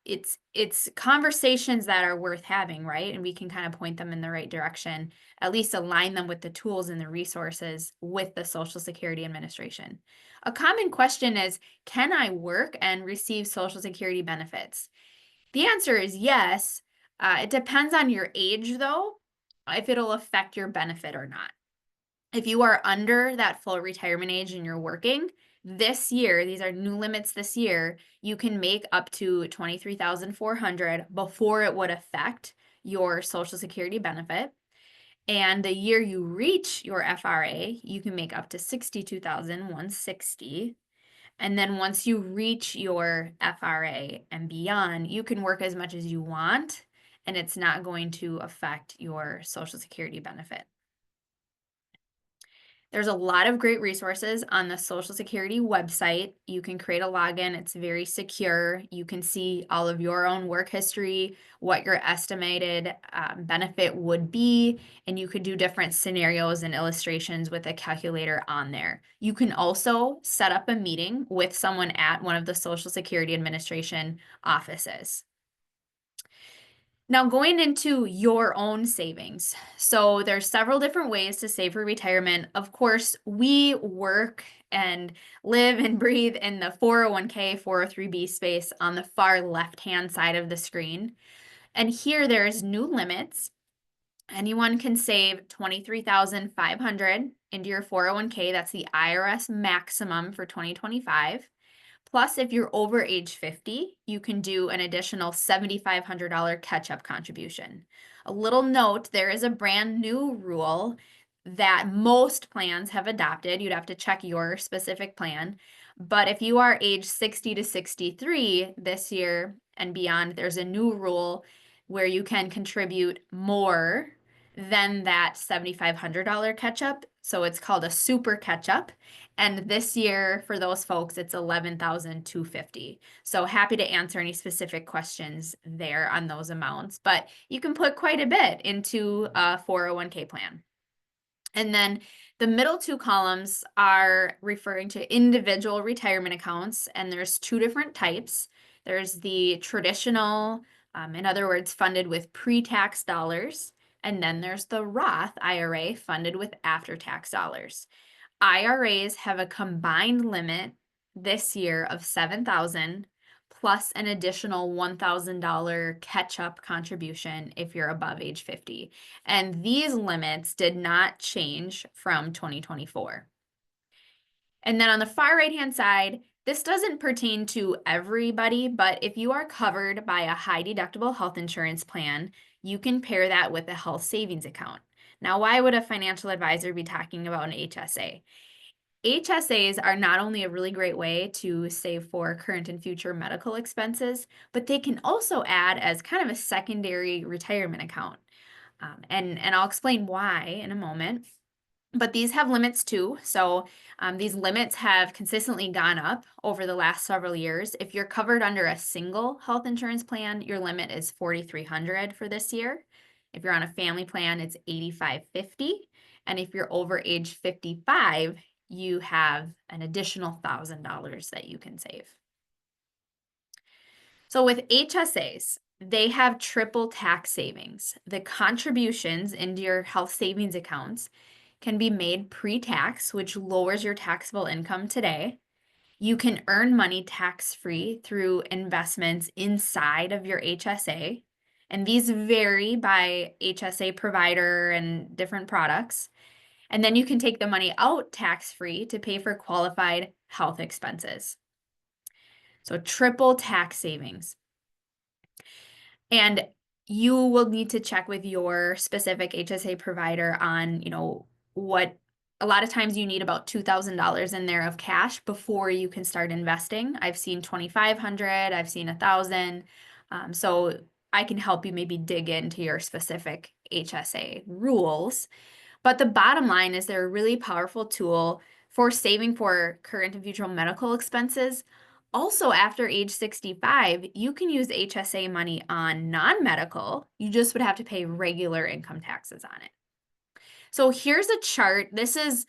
it's conversations that are worth having, right? And we can kind of point them in the right direction, at least align them with the tools and the resources with the Social Security Administration. A common question is, can I work and receive Social Security benefits? The answer is yes. It depends on your age, though, if it'll affect your benefit or not. If you are under that full retirement age and you're working, this year, these are new limits this year, you can make up to $23,400 before it would affect your Social Security benefit. And the year you reach your FRA, you can make up to $62,160. And then once you reach your FRA and beyond, you can work as much as you want, and it's not going to affect your Social Security benefit. There's a lot of great resources on the Social Security website. You can create a login. It's very secure. You can see all of your own work history, what your estimated benefit would be, and you could do different scenarios and illustrations with a calculator on there. You can also set up a meeting with someone at one of the Social Security Administration offices. Now, going into your own savings. So there's several different ways to save for retirement. Of course, we work and live and breathe in the 401k, 403b space on the far left-hand side of the screen. And here there's new limits. Anyone can save $23,500 into your 401k. That's the IRS maximum for 2025. Plus, if you're over age 50, you can do an additional $7,500 catch-up contribution. A little note, there is a brand new rule that most plans have adopted. You'd have to check your specific plan. But if you are age 60 to 63 this year and beyond, there's a new rule where you can contribute more then that $7,500 catch-up. So it's called a super catch-up. And this year for those folks, it's $11,250. So happy to answer any specific questions there on those amounts, but you can put quite a bit into a 401k plan. And then the middle two columns are referring to individual retirement accounts, and there's two different types. There's the traditional, in other words, funded with pre-tax dollars, and then there's the Roth IRA funded with after-tax dollars. IRAs have a combined limit this year of $7,000 plus an additional $1,000 catch-up contribution if you're above age 50. And these limits did not change from 2024. And then on the far right-hand side, this doesn't pertain to everybody, but if you are covered by a high deductible health insurance plan, you can pair that with a health savings account. Now, why would a financial advisor be talking about an HSA? HSAs are not only a really great way to save for current and future medical expenses, but they can also add as kind of a secondary retirement account. And I'll explain why in a moment. But these have limits too. So these limits have consistently gone up over the last several years. If you're covered under a single health insurance plan, your limit is $4,300 for this year. If you're on a family plan, it's $8,550. And if you're over age 55, you have an additional $1,000 that you can save. So with HSAs, they have triple tax savings. The contributions into your health savings accounts can be made pre-tax, which lowers your taxable income today. You can earn money tax-free through investments inside of your HSA. And these vary by HSA provider and different products. And then you can take the money out tax-free to pay for qualified health expenses. So triple tax savings. And you will need to check with your specific HSA provider on, what a lot of times you need about $2,000 in there of cash before you can start investing. I've seen 2,500, I've seen 1,000. So I can help you maybe dig into your specific HSA rules. But the bottom line is they're a really powerful tool for saving for current and future medical expenses. Also, after age 65, you can use HSA money on non-medical. You just would have to pay regular income taxes on it. So here's a chart. This is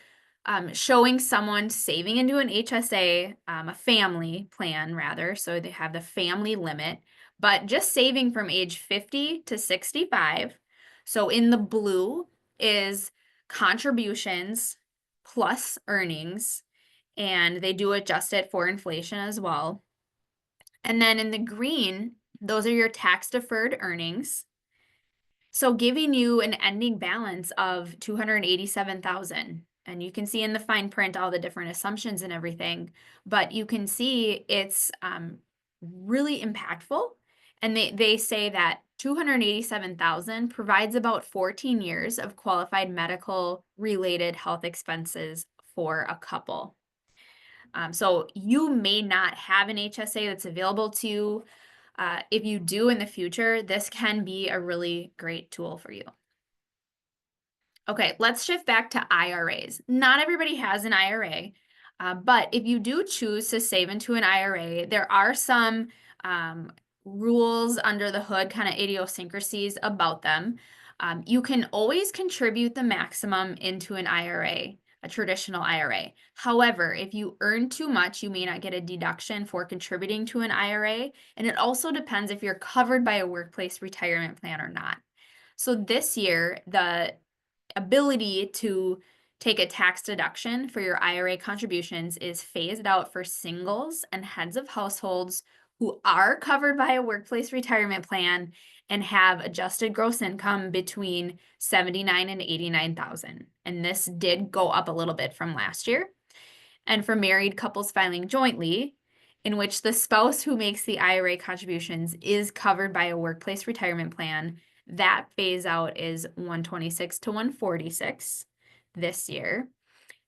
showing someone saving into an HSA, a family plan rather. So they have the family limit, but just saving from age 50 to 65. So in the blue is contributions plus earnings, and they do adjust it for inflation as well. And then in the green, those are your tax deferred earnings. So giving you an ending balance of $287,000. And you can see in the fine print all the different assumptions and everything, but you can see it's really impactful. And they say that 287,000 provides about 14 years of qualified medical related health expenses for a couple. So you may not have an HSA that's available to you. If you do in the future, this can be a really great tool for you. Okay, let's shift back to IRAs. Not everybody has an IRA, but if you do choose to save into an IRA, there are some rules under the hood, kind of idiosyncrasies about them. You can always contribute the maximum into an IRA, a traditional IRA. However, if you earn too much, you may not get a deduction for contributing to an IRA, and it also depends if you're covered by a workplace retirement plan or not. So this year, the ability to take a tax deduction for your IRA contributions is phased out for singles and heads of households who are covered by a workplace retirement plan and have adjusted gross income between $79,000 and $89,000. And this did go up a little bit from last year. And for married couples filing jointly, in which the spouse who makes the IRA contributions is covered by a workplace retirement plan, that phase out is 126 to 146 this year.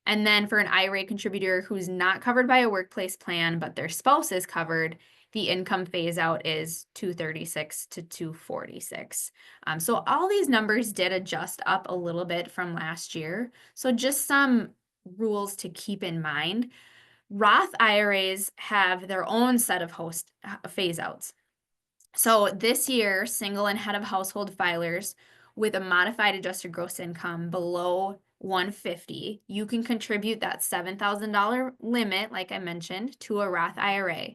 And then for an IRA contributor who's not covered by a workplace plan, but their spouse is covered, the income phase out is 236 to 246. So all these numbers did adjust up a little bit from last year. So just some rules to keep in mind. Roth IRAs have their own set of phase outs. So this year, single and head of household filers with a modified adjusted gross income below 150, you can contribute that $7,000 limit, like I mentioned, to a Roth IRA.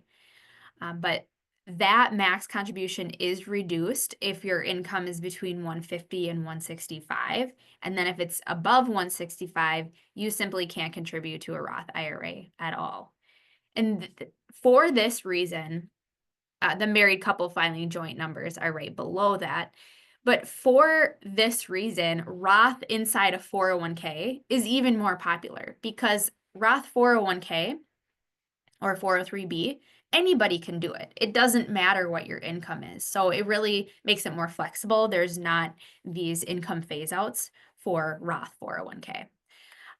But that max contribution is reduced if your income is between 150 and 165. And then if it's above 165, you simply can't contribute to a Roth IRA at all. And for this reason, the married couple filing joint numbers are right below that. But for this reason, Roth inside a 401k is even more popular because Roth 401k or 403b, anybody can do it. It doesn't matter what your income is. So it really makes it more flexible. There's not these income phase outs for Roth 401k.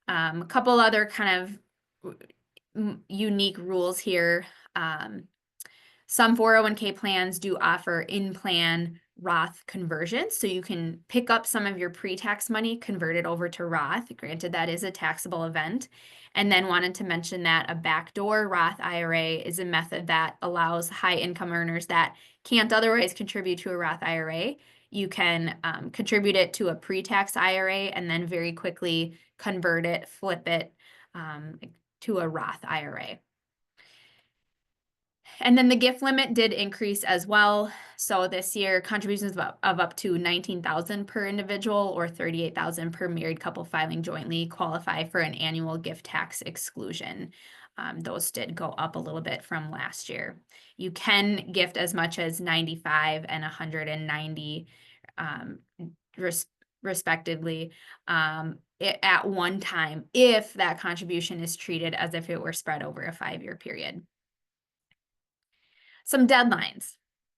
A couple other kind of unique rules here. Some 401k plans do offer in-plan Roth conversions, so you can pick up some of your pre-tax money, convert it over to Roth. Granted, that is a taxable event. And then wanted to mention that a backdoor Roth IRA is a method that allows high income earners that can't otherwise contribute to a Roth IRA. You can contribute it to a pre-tax IRA and then very quickly convert it, flip it to a Roth IRA. And then the gift limit did increase as well. So this year, contributions of up to $19,000 per individual or $38,000 per married couple filing jointly qualify for an annual gift tax exclusion. Those did go up a little bit from last year. You can gift as much as 95 and 190 respectively at one time if that contribution is treated as if it were spread over a 5-year period. Some deadlines.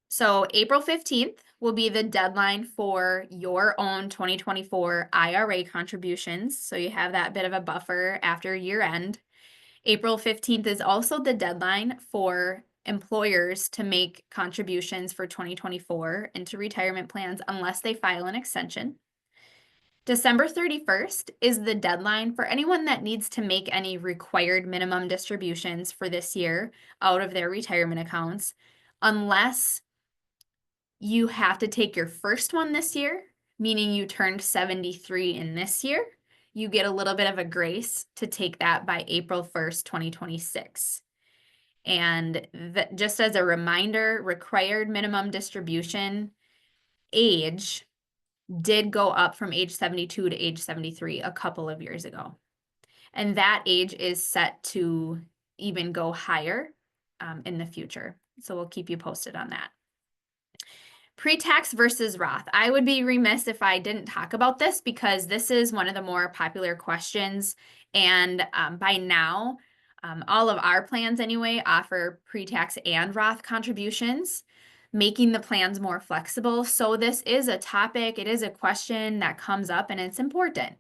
So April 15th will be the deadline for your own 2024 IRA contributions. So you have that bit of a buffer after year end. April 15th is also the deadline for employers to make contributions for 2024 into retirement plans unless they file an extension. December 31st is the deadline for anyone that needs to make any required minimum distributions for this year out of their retirement accounts, unless you have to take your first one this year, meaning you turned 73 in this year. You get a little bit of a grace to take that by April 1st, 2026. And just as a reminder, required minimum distribution age did go up from age 72 to age 73 a couple of years ago. And that age is set to even go higher in the future. So we'll keep you posted on that. Pre-tax versus Roth. I would be remiss if I didn't talk about this because this is one of the more popular questions. And by now, all of our plans anyway offer pre-tax and Roth contributions, making the plans more flexible. So this is a topic, it is a question that comes up and it's important.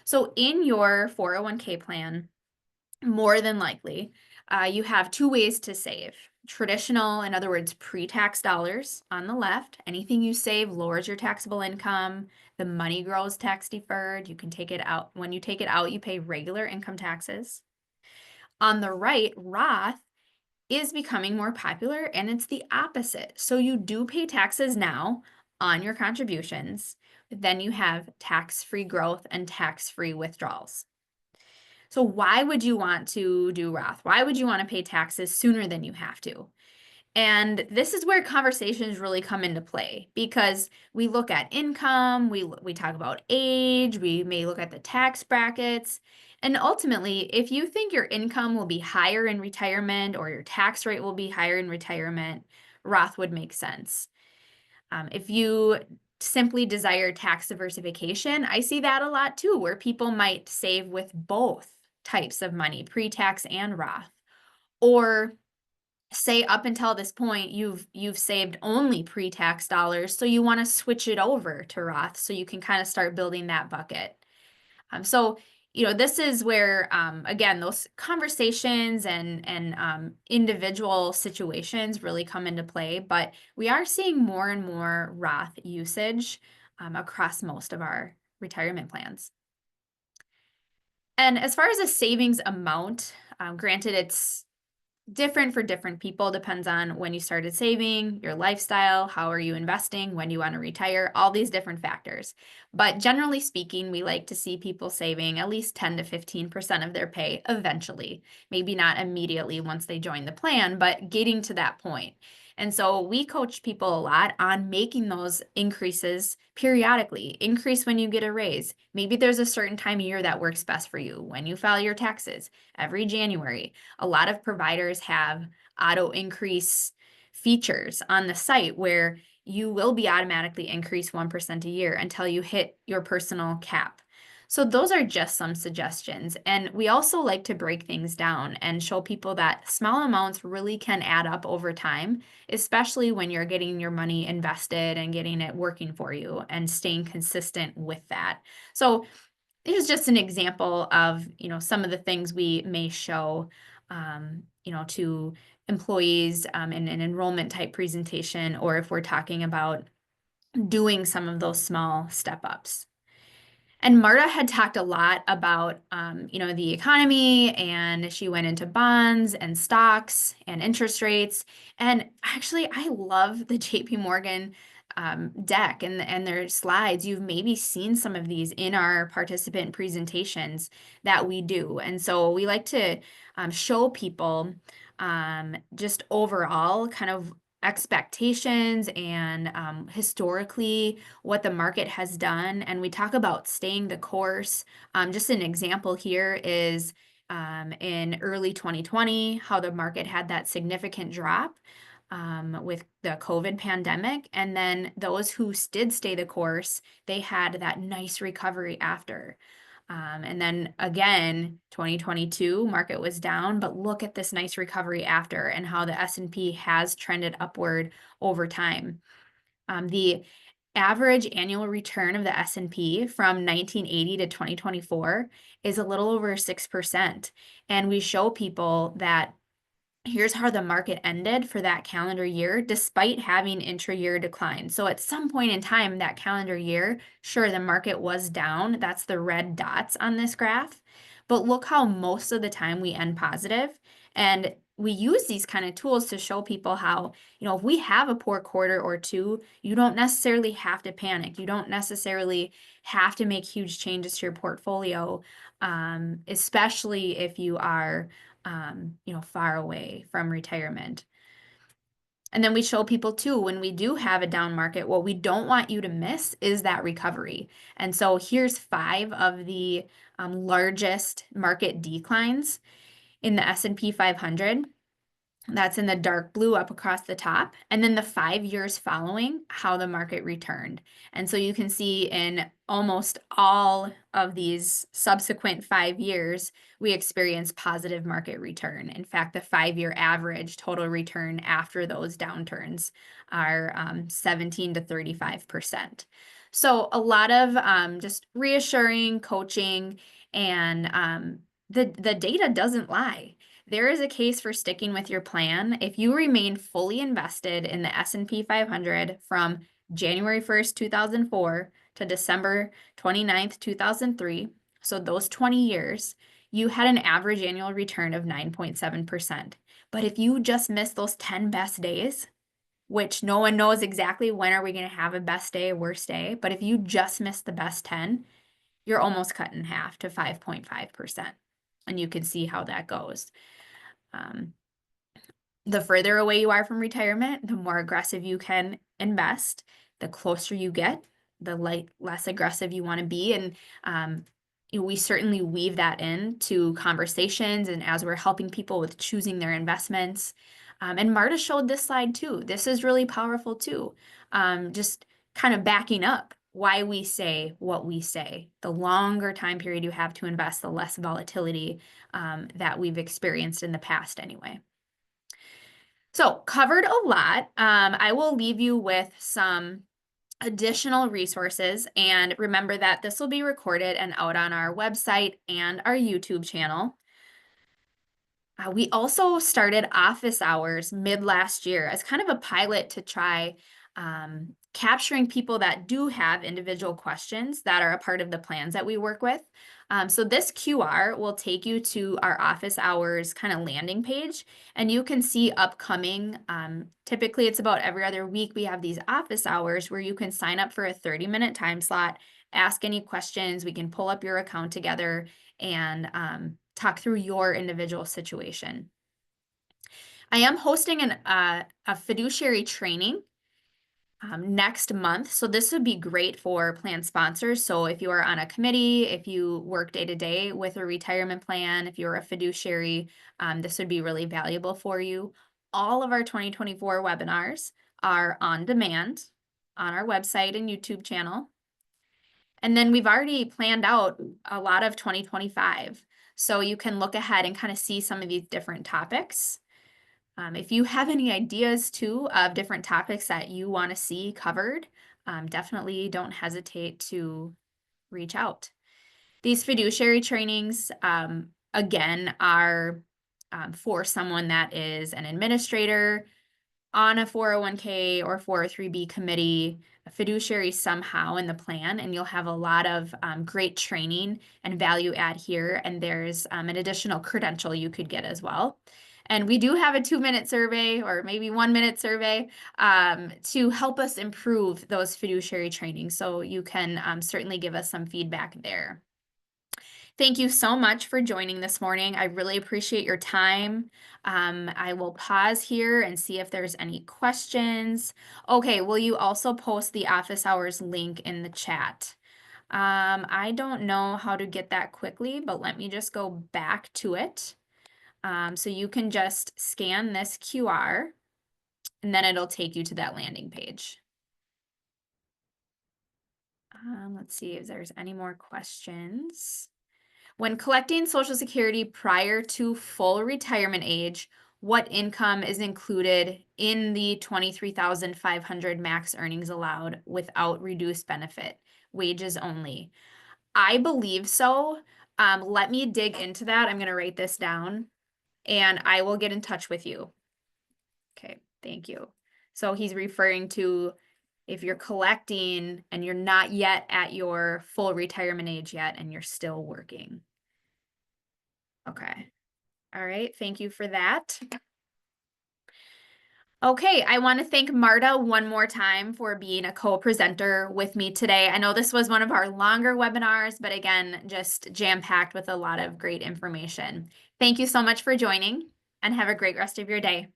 So in your 401k plan, more than likely, you have two ways to save. Traditional, in other words, pre-tax dollars on the left. Anything you save lowers your taxable income. The money grows tax deferred. You can take it out. When you take it out, you pay regular income taxes. On the right, Roth is becoming more popular and it's the opposite. So you do pay taxes now on your contributions, but then you have tax-free growth and tax-free withdrawals. So why would you want to do Roth? Why would you want to pay taxes sooner than you have to? And this is where conversations really come into play because we look at income, we talk about age, we may look at the tax brackets. And ultimately, if you think your income will be higher in retirement or your tax rate will be higher in retirement, Roth would make sense. If you simply desire tax diversification, I see that a lot too, where people might save with both types of money, pre-tax and Roth. Or say up until this point, you've saved only pre-tax dollars, so you want to switch it over to Roth so you can kind of start building that bucket. So this is where, again, those conversations and individual situations really come into play. But we are seeing more and more Roth usage across most of our retirement plans. And as far as a savings amount, granted, it's different for different people, depends on when you started saving, your lifestyle, how are you investing, when you want to retire, all these different factors. But generally speaking, we like to see people saving at least 10 to 15% of their pay eventually. Maybe not immediately once they join the plan, but getting to that point. And so we coach people a lot on making those increases periodically. Increase when you get a raise. Maybe there's a certain time of year that works best for you. When you file your taxes, every January. A lot of providers have auto increase features on the site where you will be automatically increased 1% a year until you hit your personal cap. So those are just some suggestions. And we also like to break things down and show people that small amounts really can add up over time, especially when you're getting your money invested and getting it working for you and staying consistent with that. So here's just an example of, some of the things we may show, to employees in an enrollment type presentation, or if we're talking about doing some of those small step ups. And Marta had talked a lot about, the economy, and she went into bonds and stocks and interest rates. And actually, I love the JP Morgan deck and their slides. You've maybe seen some of these in our participant presentations that we do. And so we like to show people just overall kind of expectations and historically what the market has done. And we talk about staying the course. Just an example here is in early 2020, how the market had that significant drop with the COVID pandemic. And then those who did stay the course, they had that nice recovery after. And then again, 2022 market was down, but look at this nice recovery after and how the S&P has trended upward over time. The average annual return of the S&P from 1980 to 2024 is a little over 6%. And we show people that here's how the market ended for that calendar year, despite having intra-year decline. So at some point in time, that calendar year, sure, the market was down. That's the red dots on this graph. But look how most of the time we end positive. And we use these kind of tools to show people how, if we have a poor quarter or two, you don't necessarily have to panic. You don't necessarily have to make huge changes to your portfolio, especially if you are far away from retirement. And then we show people too, when we do have a down market, what we don't want you to miss is that recovery. And so here's 5 of the largest market declines in the S&P 500. That's in the dark blue up across the top. And then the 5 years following how the market returned. And so you can see in almost all of these subsequent 5 years, we experienced positive market return. In fact, the 5-year average total return after those downturns are 17 to 35%. So a lot of just reassuring coaching, and the data doesn't lie. There is a case for sticking with your plan if you remain fully invested in the S&P 500 from January 1st, 2004 to December 29th, 2003. So those 20 years, you had an average annual return of 9.7%. But if you just missed those 10 best days, which no one knows exactly when are we going to have a best day, worst day, but if you just missed the best 10, you're almost cut in half to 5.5%. And you can see how that goes. The further away you are from retirement, the more aggressive you can invest. The closer you get, the less aggressive you want to be. And we certainly weave that into conversations and as we're helping people with choosing their investments. And Marta showed this slide too. This is really powerful too. Just kind of backing up why we say what we say. The longer time period you have to invest, the less volatility that we've experienced in the past anyway. So covered a lot. I will leave you with some additional resources. And remember that this will be recorded and out on our website and our YouTube channel. We also started office hours mid last year as kind of a pilot to try capturing people that do have individual questions that are a part of the plans that we work with. So this QR will take you to our office hours kind of landing page, and you can see upcoming, typically it's about every other week, we have these office hours where you can sign up for a 30-minute time slot, ask any questions, we can pull up your account together and talk through your individual situation. I am hosting a fiduciary training next month. So this would be great for plan sponsors. So if you are on a committee, if you work day to day with a retirement plan, if you're a fiduciary, this would be really valuable for you. All of our 2024 webinars are on demand on our website and YouTube channel. And then we've already planned out a lot of 2025. So you can look ahead and kind of see some of these different topics. If you have any ideas too of different topics that you want to see covered, definitely don't hesitate to reach out. These fiduciary trainings, again, are for someone that is an administrator on a 401k or 403b committee, a fiduciary somehow in the plan, and you'll have a lot of great training and value add here. And there's an additional credential you could get as well. And we do have a 2-minute survey or maybe 1-minute survey to help us improve those fiduciary trainings. So you can certainly give us some feedback there. Thank you so much for joining this morning. I really appreciate your time. I will pause here and see if there's any questions. Okay, will you also post the office hours link in the chat? I don't know how to get that quickly, but let me just go back to it. So you can just scan this QR and then it'll take you to that landing page. Let's see if there's any more questions. When collecting Social Security prior to full retirement age, what income is included in the 23,500 max earnings allowed without reduced benefit, wages only? I believe so. Let me dig into that. I'm going to write this down and I will get in touch with you. Okay, thank you. So he's referring to if you're collecting and you're not yet at your full retirement age yet and you're still working. Okay. All right. Thank you for that. Okay, I want to thank Marta one more time for being a co-presenter with me today. I know this was one of our longer webinars, but again, just jam-packed with a lot of great information. Thank you so much for joining and have a great rest of your day.